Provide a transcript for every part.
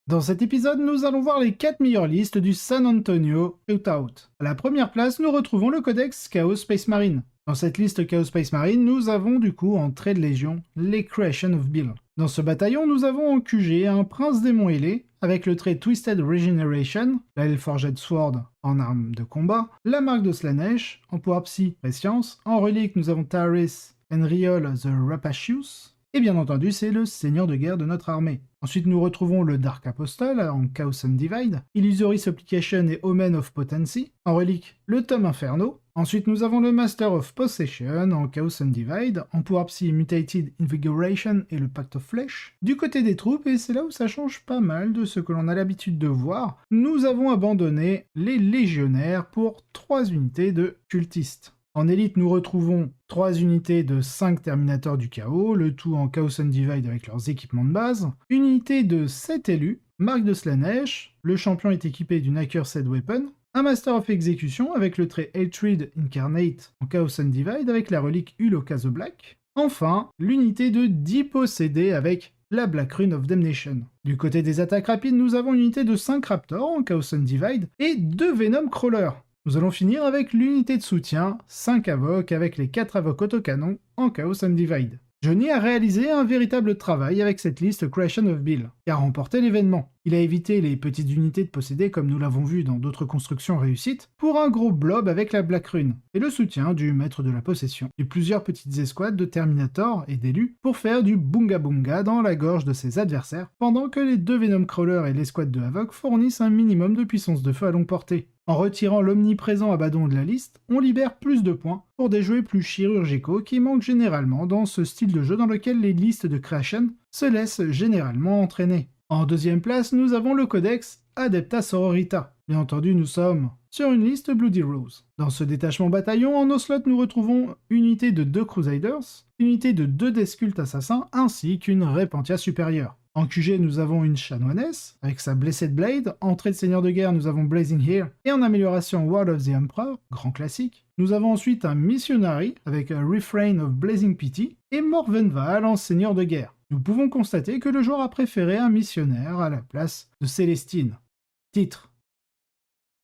Dans cet épisode, nous allons voir les 4 meilleures listes du San Antonio Shootout. À la première place, nous retrouvons le codex Chaos Space Marine. Dans cette liste Chaos Space Marine, nous avons du coup en trait de légion les Creation of Bill. Dans ce bataillon, nous avons en QG un prince démon ailé, avec le trait Twisted Regeneration, la Hellforged Sword en arme de combat, la marque de Slanesh, en pouvoir psy Prescience, en relique nous avons Taris Enriol the Rapacious, et bien entendu, c'est le seigneur de guerre de notre armée. Ensuite, nous retrouvons le Dark Apostle en Chaos and Divide, Illusory Supplication et Omen of Potency, en relique le Tome Inferno. Ensuite, nous avons le Master of Possession en Chaos and Divide, en pouvoir psy Mutated Invigoration et le Pact of Flesh. Du côté des troupes, et c'est là où ça change pas mal de ce que l'on a l'habitude de voir, nous avons abandonné les légionnaires pour 3 unités de cultistes. En élite, nous retrouvons 3 unités de 5 Terminators du Chaos, le tout en Chaos and Divide avec leurs équipements de base, une unité de 7 élus, Marque de Slanesh, le champion est équipé d'une Accursed Weapon, un Master of Execution avec le trait Hatred Incarnate en Chaos and Divide avec la relique Uloka the Black, enfin, l'unité de 10 possédés avec la Black Rune of Damnation. Du côté des attaques rapides, nous avons une unité de 5 Raptors en Chaos and Divide et 2 Venom Crawlers. Nous allons finir avec l'unité de soutien, 5 Avoc avec les 4 Avoc autocanon en Chaos and Divide. Johnny a réalisé un véritable travail avec cette liste Creation of Bill, qui a remporté l'événement. Il a évité les petites unités de possédés comme nous l'avons vu dans d'autres constructions réussites, pour un gros blob avec la Black Rune, et le soutien du maître de la possession, et plusieurs petites escouades de Terminators et d'élus pour faire du bunga bunga dans la gorge de ses adversaires, pendant que les 2 Venom Crawlers et l'escouade de Havoc fournissent un minimum de puissance de feu à longue portée. En retirant l'omniprésent Abaddon de la liste, on libère plus de points pour des jeux plus chirurgicaux qui manquent généralement dans ce style de jeu dans lequel les listes de creation se laissent généralement entraîner. En deuxième place, nous avons le codex Adepta Sororita. Bien entendu, nous sommes sur une liste Bloody Rose. Dans ce détachement bataillon, en slot, nous retrouvons une unité de 2 Crusaders, une unité de 2 Deathcult assassins, ainsi qu'une Repentia supérieure. En QG, nous avons une chanoinesse, avec sa Blessed Blade. Entrée de seigneur de guerre, nous avons Blazing Here. Et en amélioration, Word of the Emperor, grand classique. Nous avons ensuite un Missionary, avec un Refrain of Blazing Pity. Et Morvenval en seigneur de guerre. Nous pouvons constater que le joueur a préféré un missionnaire à la place de Célestine. Titre.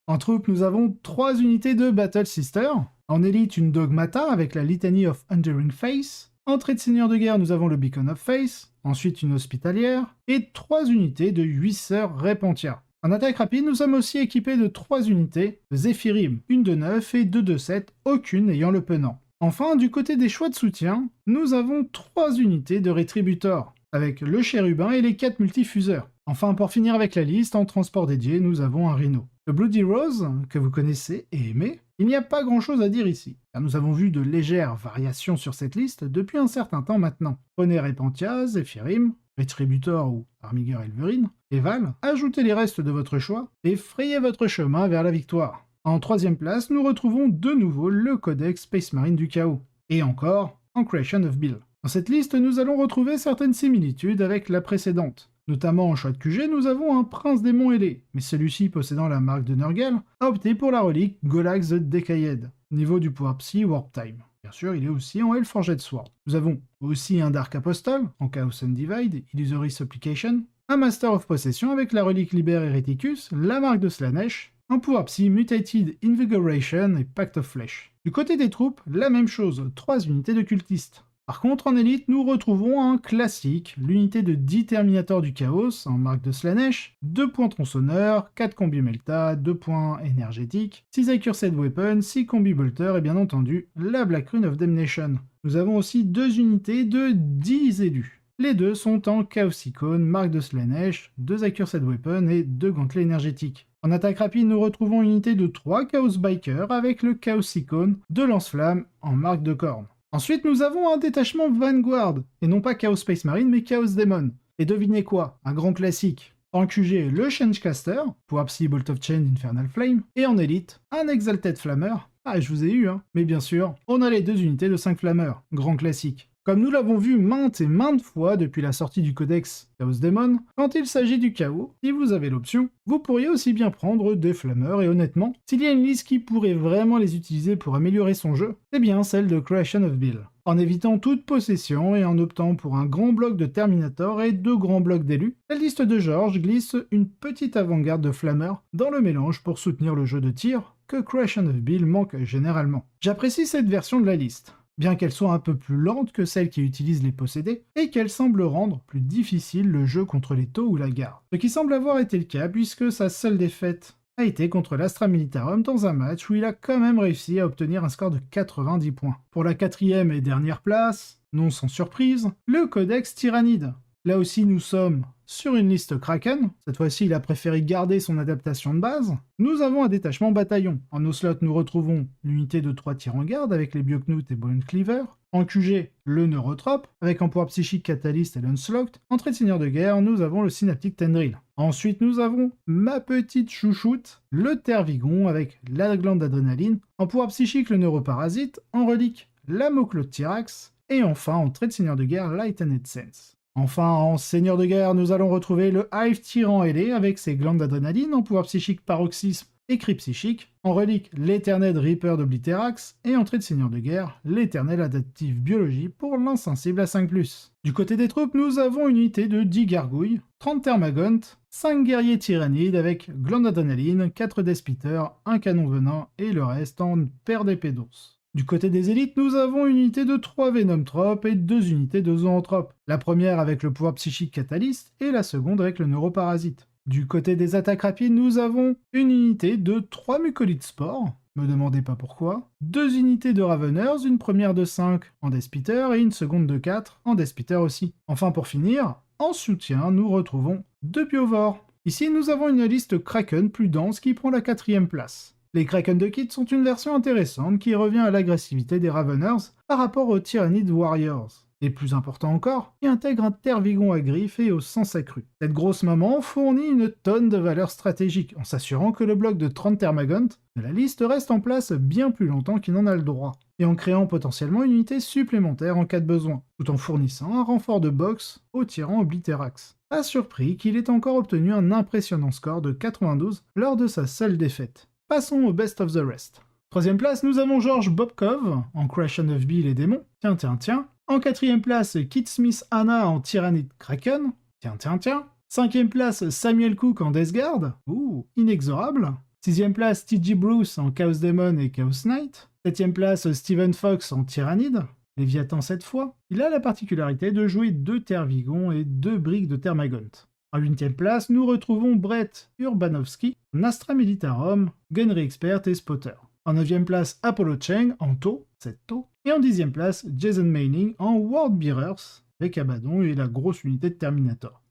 En troupe, nous avons 3 unités de Battle Sister. En élite, une Dogmata, avec la Litany of Enduring Face. Entrée de seigneur de guerre, nous avons le Beacon of Face, ensuite une hospitalière, et 3 unités de 8 sœurs Repentia. En attaque rapide, nous sommes aussi équipés de 3 unités de Zephyrim, une de 9 et 2 de 7, aucune ayant le penant. Enfin, du côté des choix de soutien, nous avons 3 unités de Rétributor, avec le Chérubin et les 4 multifuseurs. Enfin, pour finir avec la liste, en transport dédié, nous avons un Rhino. Le Bloody Rose, que vous connaissez et aimez, il n'y a pas grand chose à dire ici, car nous avons vu de légères variations sur cette liste depuis un certain temps maintenant. Prenez Repentia, Zephyrim, Rétributor ou Armiger Elverine, et Val, ajoutez les restes de votre choix et frayez votre chemin vers la victoire. En troisième place, nous retrouvons de nouveau le codex Space Marine du Chaos, et encore en Creation of Bill. Dans cette liste, nous allons retrouver certaines similitudes avec la précédente. Notamment en choix de QG, nous avons un prince démon ailé, mais celui-ci possédant la marque de Nurgle a opté pour la relique Golax the Decayed, niveau du pouvoir psy Warp Time. Bien sûr, il est aussi en Hellforged Sword. Nous avons aussi un Dark Apostle, en Chaos and Divide, Illusory Supplication, un Master of Possession avec la relique Liber Hereticus, la marque de Slanesh, un pouvoir psy Mutated Invigoration et Pact of Flesh. Du côté des troupes, la même chose, 3 unités de cultistes. Par contre, en élite, nous retrouvons un classique, l'unité de 10 Terminators du Chaos, en marque de Slanesh, 2 points tronçonneurs, 4 combis Melta, 2 points énergétiques, 6 Accursed Weapon, 6 combis Bolter et bien entendu, la Black Rune of Damnation. Nous avons aussi 2 unités de 10 élus. Les deux sont en Chaos Icon, marque de Slanesh, 2 Accursed Weapon et 2 gantelets énergétiques. En attaque rapide, nous retrouvons une unité de 3 Chaos Bikers avec le Chaos Icon, 2 lance-flammes en marque de corne. Ensuite, nous avons un détachement Vanguard, et non pas Chaos Space Marine, mais Chaos Demon. Et devinez quoi? Un grand classique. En QG, le Changecaster, pouvoir psy Bolt of Change Infernal Flame, et en élite, un Exalted Flammer. Ah, je vous ai eu, hein. Mais bien sûr, on a les 2 unités de 5 Flammeurs, grand classique. Comme nous l'avons vu maintes et maintes fois depuis la sortie du codex Chaos Demon, quand il s'agit du chaos, si vous avez l'option, vous pourriez aussi bien prendre des flammeurs et honnêtement, s'il y a une liste qui pourrait vraiment les utiliser pour améliorer son jeu, c'est bien celle de Creation of Bill. En évitant toute possession et en optant pour un grand bloc de Terminator et 2 grands blocs d'élus, la liste de George glisse une petite avant-garde de flammeurs dans le mélange pour soutenir le jeu de tir que Creation of Bill manque généralement. J'apprécie cette version de la liste, bien qu'elle soit un peu plus lente que celle qui utilise les possédés, et qu'elle semble rendre plus difficile le jeu contre les taux ou la garde. Ce qui semble avoir été le cas puisque sa seule défaite a été contre l'Astra Militarum dans un match où il a quand même réussi à obtenir un score de 90 points. Pour la 4e et dernière place, non sans surprise, le Codex Tyrannide. Là aussi nous sommes sur une liste Kraken, cette fois-ci il a préféré garder son adaptation de base. Nous avons un détachement bataillon. En nos slots nous retrouvons l'unité de 3 tirs en garde avec les Bioknout et Bone Cleaver. En QG, le Neurotrope, avec en pouvoir psychique Catalyst et l'Unslockt. En trait de seigneur de guerre, nous avons le Synaptic Tendril. Ensuite, nous avons ma petite chouchoute, le Tervigon, avec la glande d'adrénaline. En pouvoir psychique, le Neuroparasite. En relique, la Moclo de Tyrax. Et enfin, en trait de seigneur de guerre, Lightened Sense. Enfin, en seigneur de guerre, nous allons retrouver le Hive Tyran ailé, avec ses glandes d'adrénaline. En pouvoir psychique, Paroxysme et cri psychique, en relique l'éternel Reaper d'Obliterax, et en trait de seigneur de guerre, l'éternel adaptive biologie pour l'insensible à 5+. Du côté des troupes, nous avons une unité de 10 gargouilles, 30 thermagants, 5 guerriers tyrannides avec glande d'adrénaline, 4 deathspitters, un canon venin, et le reste en paire d'épées d'ours. Du côté des élites, nous avons une unité de 3 Venomtropes et 2 unités de Zoanthropes, la première avec le pouvoir psychique Catalyst, et la seconde avec le Neuroparasite. Du côté des attaques rapides, nous avons une unité de 3 mucolites spores, me demandez pas pourquoi, 2 unités de Raveners, une première de 5 en Deathspitter et une seconde de 4 en Deathspitter aussi. Enfin pour finir, en soutien, nous retrouvons 2 Biovores. Ici, nous avons une liste Kraken plus dense qui prend la 4e place. Les Kraken de Kit sont une version intéressante qui revient à l'agressivité des Raveners par rapport aux Tyrannid Warriors. Et plus important encore, qui intègre un Tervigon à griffes et au sang accru. Cette grosse maman fournit une tonne de valeurs stratégiques, en s'assurant que le bloc de 30 Thermagant de la liste reste en place bien plus longtemps qu'il n'en a le droit, et en créant potentiellement une unité supplémentaire en cas de besoin, tout en fournissant un renfort de boxe au tyran Obliterax. Pas surpris qu'il ait encore obtenu un impressionnant score de 92 lors de sa seule défaite. Passons au best of the rest. 3e place, nous avons George Bobkov, en Creation of Bill et Démons. Tiens. En 4e place, Kit Smith Anna en Tyrannid Kraken. Tiens. 5e place, Samuel Cook en Death Guard. Inexorable. 6e place, TG Bruce en Chaos Demon et Chaos Knight. 7e place, Stephen Fox en Tyrannid. Léviathan cette fois. Il a la particularité de jouer 2 Tervigons et 2 briques de Thermagant. En 8e place, nous retrouvons Brett Urbanowski en Astra Militarum, Gunnery Expert et Spotter. En 9e place, Apollo Cheng en Tau, 7 Tau. Et en 10e place, Jason Manning en World Bearers, avec Abaddon et la grosse unité de Terminator.